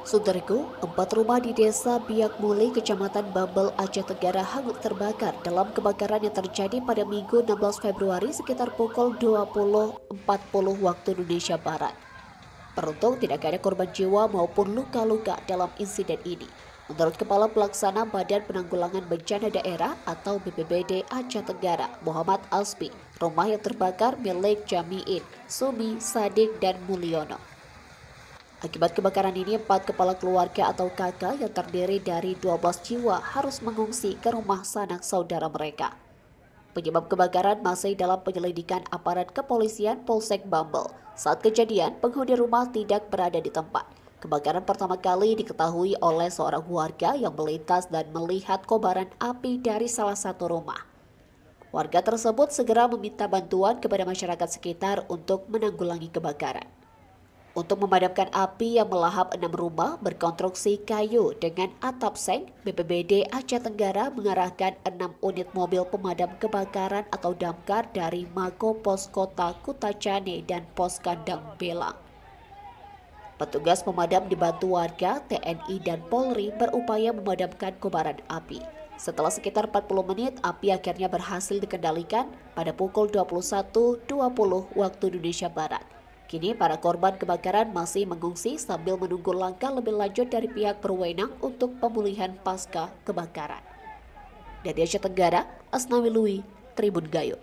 Saudaraku, 4 rumah di desa Biak Muli, Kecamatan Bambel, Aceh Tenggara hangus terbakar dalam kebakaran yang terjadi pada Minggu 16 Februari sekitar pukul 20.40 waktu Indonesia Barat. Beruntung tidak ada korban jiwa maupun luka-luka dalam insiden ini. Menurut Kepala Pelaksana Badan Penanggulangan Bencana Daerah atau BPBD Aceh Tenggara, Muhammad Asbi, rumah yang terbakar milik Jamiin, Sumi, Sadik, dan Mulyono. Akibat kebakaran ini, 4 kepala keluarga atau kakak yang terdiri dari 12 jiwa harus mengungsi ke rumah sanak saudara mereka. Penyebab kebakaran masih dalam penyelidikan aparat kepolisian Polsek Bambel. Saat kejadian, penghuni rumah tidak berada di tempat. Kebakaran pertama kali diketahui oleh seorang warga yang melintas dan melihat kobaran api dari salah satu rumah. Warga tersebut segera meminta bantuan kepada masyarakat sekitar untuk menanggulangi kebakaran. Untuk memadamkan api yang melahap 6 rumah berkonstruksi kayu dengan atap seng, BPBD Aceh Tenggara mengerahkan 6 unit mobil pemadam kebakaran atau damkar dari Mako Pos Kota Kutacane dan Pos Kandang Belang. Petugas pemadam dibantu warga, TNI, dan Polri berupaya memadamkan kobaran api. Setelah sekitar 40 menit, api akhirnya berhasil dikendalikan pada pukul 21.20 waktu Indonesia Barat. Kini para korban kebakaran masih mengungsi sambil menunggu langkah lebih lanjut dari pihak berwenang untuk pemulihan pasca kebakaran. Dari Aceh Tenggara, Asnawi Lui, Tribun Gayo.